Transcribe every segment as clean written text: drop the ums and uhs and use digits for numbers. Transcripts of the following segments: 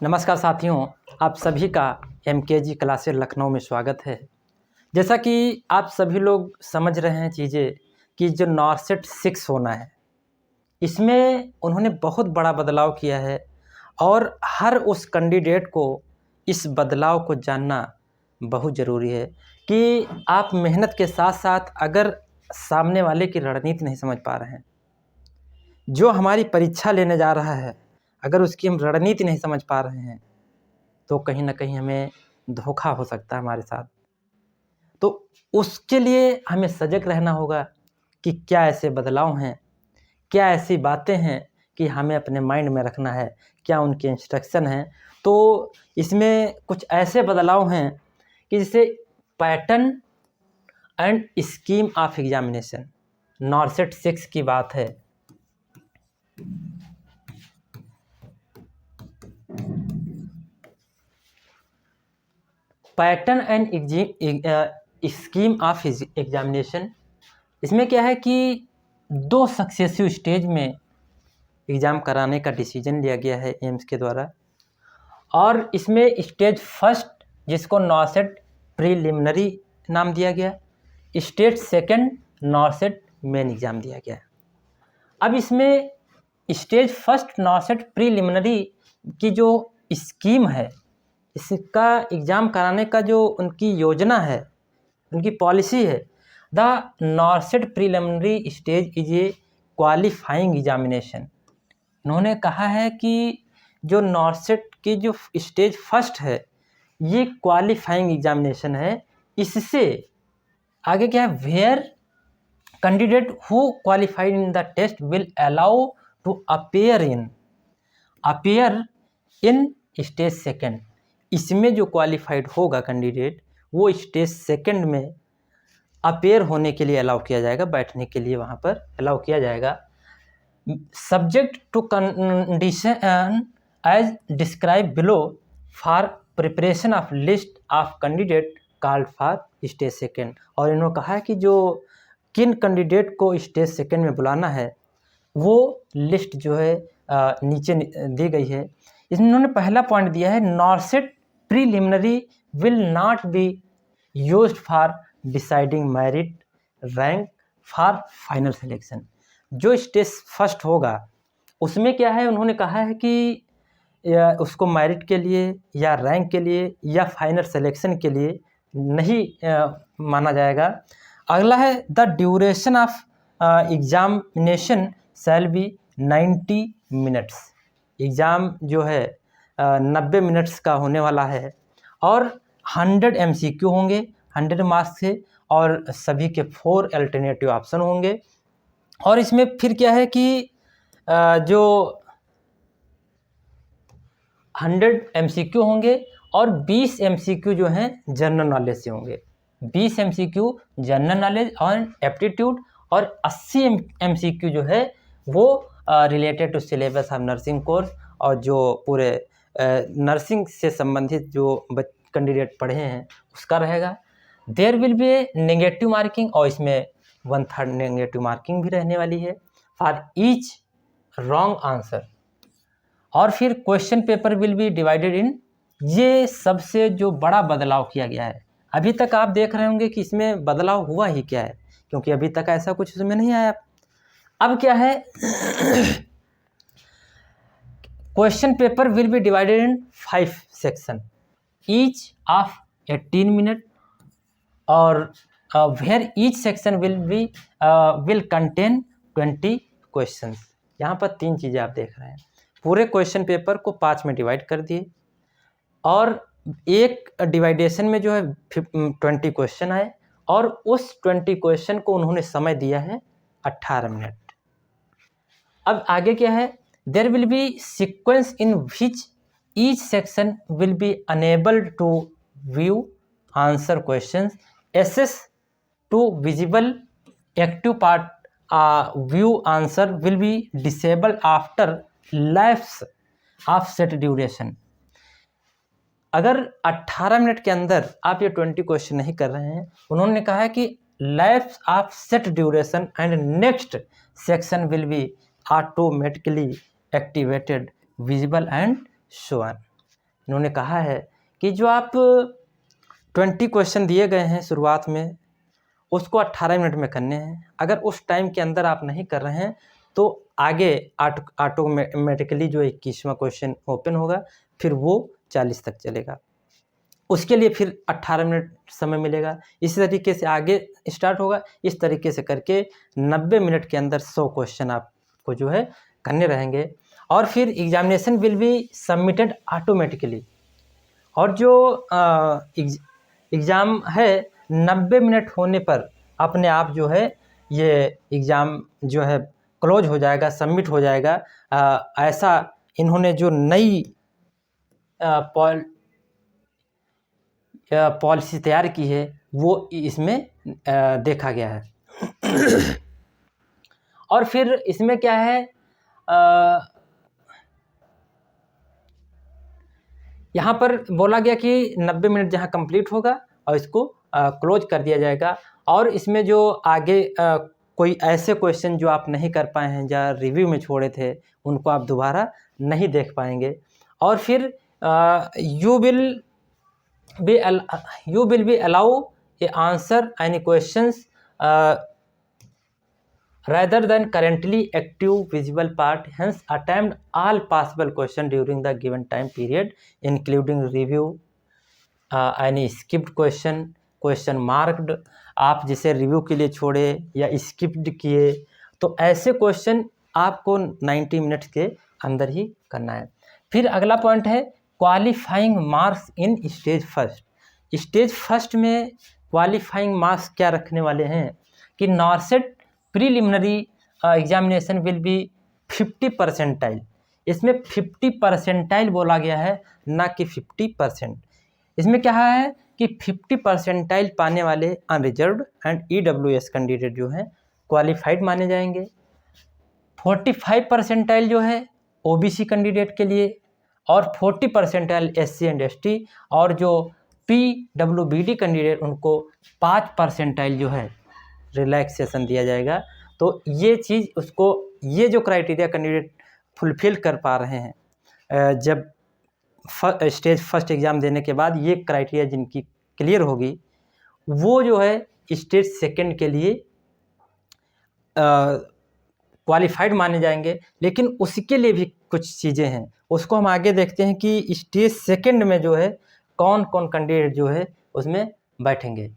नमस्कार साथियों, आप सभी का एमकेजी क्लासेस लखनऊ में स्वागत है। जैसा कि आप सभी लोग समझ रहे हैं चीज़ें कि जो नॉरसेट 6 होना है, इसमें उन्होंने बहुत बड़ा बदलाव किया है और हर उस कैंडिडेट को इस बदलाव को जानना बहुत ज़रूरी है कि आप मेहनत के साथ साथ अगर सामने वाले की रणनीति नहीं समझ पा रहे हैं, जो हमारी परीक्षा लेने जा रहा है, अगर उसकी हम रणनीति नहीं समझ पा रहे हैं तो कहीं ना कहीं हमें धोखा हो सकता है हमारे साथ। तो उसके लिए हमें सजग रहना होगा कि क्या ऐसे बदलाव हैं, क्या ऐसी बातें हैं कि हमें अपने माइंड में रखना है, क्या उनके इंस्ट्रक्शन हैं। तो इसमें कुछ ऐसे बदलाव हैं कि जैसे pattern and scheme of examination, NORCET 6 की बात है। Pattern and scheme of examination, इसमें क्या है कि 2 सक्सेसिव स्टेज में एग्ज़ाम कराने का डिसीजन लिया गया है एम्स के द्वारा। और इसमें स्टेज फर्स्ट जिसको नॉरसेट प्रीलिमिनरी नाम दिया गया, stage second NORCET main exam दिया गया। अब इसमें स्टेज फर्स्ट नॉरसेट प्रीलिमिनरी की जो स्कीम है, इसका एग्ज़ाम कराने का जो उनकी योजना है, उनकी पॉलिसी है, the NORCET preliminary stage is a qualifying examination. उन्होंने कहा है कि जो नॉरसेट की जो स्टेज फर्स्ट है, ये क्वालिफाइंग एग्जामिनेशन है। इससे आगे क्या है, where candidate who qualified in the test will allow to appear in stage second. इसमें जो क्वालिफाइड होगा कैंडिडेट, वो स्टेज सेकंड में अपेयर होने के लिए अलाउ किया जाएगा, बैठने के लिए वहाँ पर अलाउ किया जाएगा, subject to condition as describe below for preparation of list of candidate called for stage second. और इन्होंने कहा है कि जो किन कैंडिडेट को स्टेज सेकंड में बुलाना है, वो लिस्ट जो है नीचे दी गई है। इसमें इन्होंने पहला पॉइंट दिया है, NORCET preliminary will not be used for deciding merit rank for final selection. जो स्टेज फर्स्ट होगा उसमें क्या है, उन्होंने कहा है कि उसको मेरिट के लिए या रैंक के लिए या फाइनल सिलेक्शन के लिए नहीं माना जाएगा। अगला है, the duration of examination shall be 90 minutes. Exam जो है 90 मिनट्स का होने वाला है और 100 MCQ होंगे 100 मार्क्स से, और सभी के 4 अल्टरनेटिव ऑप्शन होंगे। और इसमें फिर क्या है कि जो 100 MCQ होंगे और 20 MCQ जो हैं जनरल नॉलेज से होंगे। 20 MCQ जनरल नॉलेज और एप्टीट्यूड, और 80 MCQ जो है वो related to syllabus of nursing course, और जो पूरे नर्सिंग से संबंधित जो कैंडिडेट पढ़े हैं उसका रहेगा। There will be a negative marking, और इसमें 1/3 नेगेटिव मार्किंग भी रहने वाली है फॉर ईच रॉन्ग आंसर। और फिर question paper will be divided इन। ये सबसे जो बड़ा बदलाव किया गया है, अभी तक आप देख रहे होंगे कि इसमें बदलाव हुआ ही क्या है, क्योंकि अभी तक ऐसा कुछ उसमें नहीं आया। अब क्या है, question paper will be divided in 5 section each of 18 minute, और where each section will contain 20 questions. यहाँ पर 3 चीज़ें आप देख रहे हैं। पूरे क्वेश्चन पेपर को 5 में डिवाइड कर दिए, और एक डिवाइडेशन में जो है 20 क्वेश्चन आए, और उस 20 क्वेश्चन को उन्होंने समय दिया है 18 मिनट। अब आगे क्या है, there will be sequence in which each section will be enable to view answer questions, access to visible active part view answer will be disabled after lapse of set duration। अगर 18 minute के अंदर आप ये 20 question नहीं कर रहे हैं, उन्होंने कहा है कि lapse of set duration and next section will be automatically activated, visible and so on। इन्होंने कहा है कि जो आप 20 क्वेश्चन दिए गए हैं शुरुआत में, उसको 18 मिनट में करने हैं। अगर उस टाइम के अंदर आप नहीं कर रहे हैं तो आगे ऑटोमेटिकली जो 21वां क्वेश्चन ओपन होगा, फिर वो 40 तक चलेगा, उसके लिए फिर 18 मिनट समय मिलेगा। इसी तरीके से आगे स्टार्ट होगा। इस तरीके से करके 90 मिनट के अंदर 100 क्वेश्चन आपको जो है करने रहेंगे, और फिर examination will be submitted automatically. और जो एग्ज़ाम है 90 मिनट होने पर अपने आप जो है ये एग्ज़ाम जो है क्लोज हो जाएगा, सबमिट हो जाएगा। ऐसा इन्होंने जो नई पॉलिसी तैयार की है वो इसमें देखा गया है। और फिर इसमें क्या है, यहाँ पर बोला गया कि 90 मिनट जहाँ कंप्लीट होगा और इसको क्लोज कर दिया जाएगा। और इसमें जो आगे कोई ऐसे क्वेश्चन जो आप नहीं कर पाए हैं या रिव्यू में छोड़े थे, उनको आप दोबारा नहीं देख पाएंगे। और फिर you will be allow A answer any questions rather than currently active visible part, hence attempt all possible question during the given time period including review, any skipped question marked, आप जिसे रिव्यू के लिए छोड़े या skipped किए, तो ऐसे question आपको 90 मिनट्स के अंदर ही करना है। फिर अगला पॉइंट है qualifying marks in stage first. Stage first में क्वालिफाइंग मार्क्स क्या रखने वाले हैं कि नॉर्सेट preliminary examination will be 50 percentile. इसमें 50 परसेंटाइल बोला गया है, ना कि 50%। इसमें क्या है कि 50 परसेंटाइल पाने वाले अनरिजर्व्ड एंड EWS कैंडिडेट जो हैं क्वालिफाइड माने जाएंगे। 45 परसेंटाइल जो है OBC कैंडिडेट के लिए, और 40 परसेंटाइल SC एंड ST, और जो PWBD कैंडिडेट उनको 5 परसेंटाइल जो है रिलैक्सेशन दिया जाएगा। तो ये चीज़ उसको, ये जो क्राइटेरिया कैंडिडेट फुलफिल कर पा रहे हैं जब स्टेज फर्स्ट एग्ज़ाम देने के बाद, ये क्राइटेरिया जिनकी क्लियर होगी वो जो है स्टेज सेकंड के लिए क्वालिफाइड माने जाएंगे। लेकिन उसके लिए भी कुछ चीज़ें हैं, उसको हम आगे देखते हैं कि स्टेज सेकंड में जो है कौन कौन कैंडिडेट जो है उसमें बैठेंगे।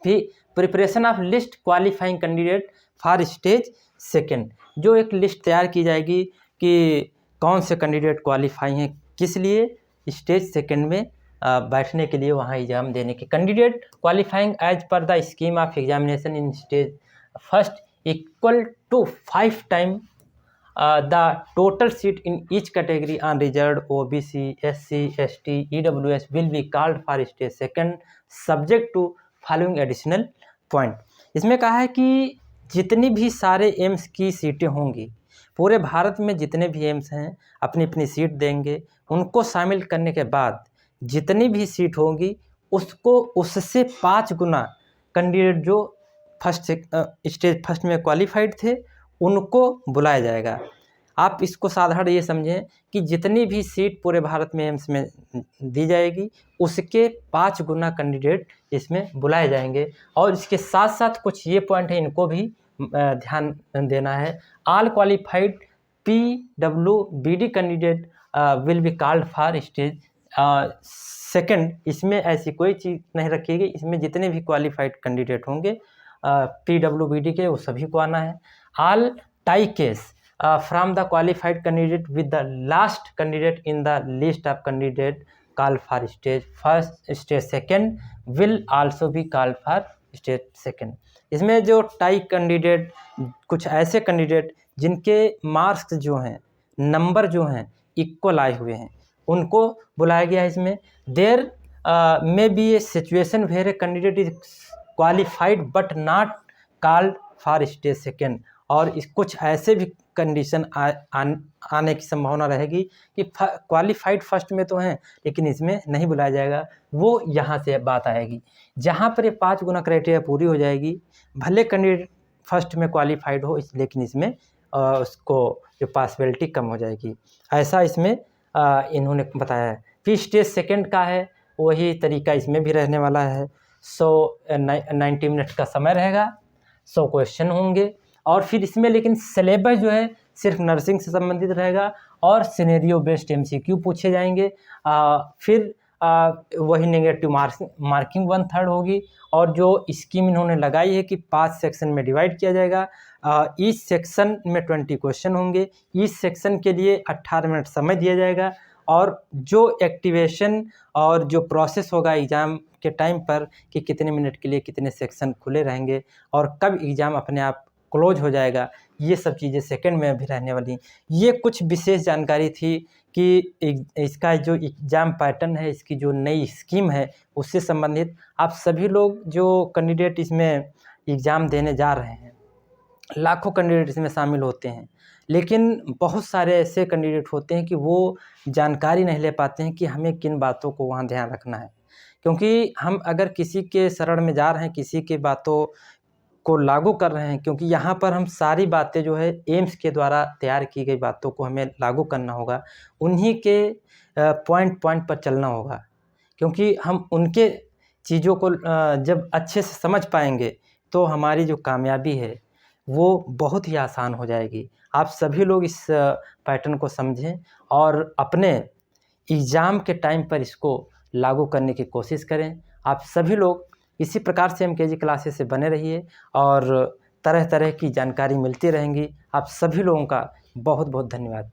फिर preparation of list qualifying candidate for stage second, जो एक लिस्ट तैयार की जाएगी कि कौन से कैंडिडेट क्वालिफाई हैं किस लिए स्टेज सेकंड में बैठने के लिए, वहाँ एग्ज़ाम देने के। Candidate qualifying as per the scheme of examination in stage first equal to 5 time the total seat in each category on reserve OBC, SC, ST, EWS will be called for stage second subject to following additional point. इसमें कहा है कि जितनी भी सारे AIIMS की सीटें होंगी, पूरे भारत में जितने भी एम्स हैं अपनी अपनी सीट देंगे। उनको शामिल करने के बाद जितनी भी सीट होंगी उसको उससे 5 गुना कैंडिडेट जो स्टेज फर्स्ट में क्वालिफाइड थे उनको बुलाया जाएगा। आप इसको साधारण ये समझें कि जितनी भी सीट पूरे भारत में एम्स में दी जाएगी उसके 5 गुना कैंडिडेट इसमें बुलाए जाएंगे। और इसके साथ साथ कुछ ये पॉइंट है, इनको भी ध्यान देना है। All qualified PWBD candidate will be called for stage second. इसमें ऐसी कोई चीज़ नहीं रखी गई, इसमें जितने भी क्वालिफाइड कैंडिडेट होंगे PWBD के वो सभी को आना है। All tie case from the qualified candidate with the last candidate in the list of candidate call for stage first stage second will also be called for stage second. इसमें जो tie candidate, कुछ ऐसे candidate जिनके marks जो हैं, number जो हैं equal आए हुए हैं, उनको बुलाया गया है। इसमें there may be a situation where a candidate is qualified but not called for stage second. और इस कुछ ऐसे भी कंडीशन आने की संभावना रहेगी कि क्वालिफाइड फर्स्ट में तो हैं लेकिन इसमें नहीं बुलाया जाएगा। वो यहाँ से बात आएगी जहाँ पर ये 5 गुना क्राइटेरिया पूरी हो जाएगी, भले कैंडिडेट फर्स्ट में क्वालिफाइड हो लेकिन इसमें उसको जो पॉसिबिलिटी कम हो जाएगी। ऐसा इसमें इन्होंने बताया है। फिर स्टेज सेकंड का है, वही तरीका इसमें भी रहने वाला है। 90 मिनट का समय रहेगा, 100 क्वेश्चन होंगे, और फिर इसमें लेकिन सिलेबस जो है सिर्फ नर्सिंग से संबंधित रहेगा और सिनेरियो बेस्ड MCQ पूछे जाएंगे। फिर वही नेगेटिव मार्किंग 1/3 होगी, और जो स्कीम इन्होंने लगाई है कि 5 सेक्शन में डिवाइड किया जाएगा। ईच सेक्शन में 20 क्वेश्चन होंगे। ईच सेक्शन के लिए 18 मिनट समय दिया जाएगा, और जो एक्टिवेशन और जो प्रोसेस होगा एग्ज़ाम के टाइम पर कि कितने मिनट के लिए कितने सेक्शन खुले रहेंगे और कब एग्ज़ाम अपने आप क्लोज हो जाएगा, ये सब चीज़ें सेकंड में भी रहने वाली। ये कुछ विशेष जानकारी थी कि इसका जो एग्ज़ाम पैटर्न है, इसकी जो नई स्कीम है, उससे संबंधित आप सभी लोग जो कैंडिडेट इसमें एग्ज़ाम देने जा रहे हैं, लाखों कैंडिडेट इसमें शामिल होते हैं, लेकिन बहुत सारे ऐसे कैंडिडेट होते हैं कि वो जानकारी नहीं ले पाते हैं कि हमें किन बातों को वहाँ ध्यान रखना है। क्योंकि हम अगर किसी के शरण में जा रहे हैं, किसी की बातों को लागू कर रहे हैं, क्योंकि यहाँ पर हम सारी बातें जो है एम्स के द्वारा तैयार की गई बातों को हमें लागू करना होगा, उन्हीं के पॉइंट पर चलना होगा, क्योंकि हम उनके चीज़ों को जब अच्छे से समझ पाएंगे तो हमारी जो कामयाबी है वो बहुत ही आसान हो जाएगी। आप सभी लोग इस पैटर्न को समझें और अपने एग्ज़ाम के टाइम पर इसको लागू करने की कोशिश करें। आप सभी लोग इसी प्रकार से MKG क्लासेस से बने रहिए और तरह तरह की जानकारी मिलती रहेंगी। आप सभी लोगों का बहुत बहुत धन्यवाद।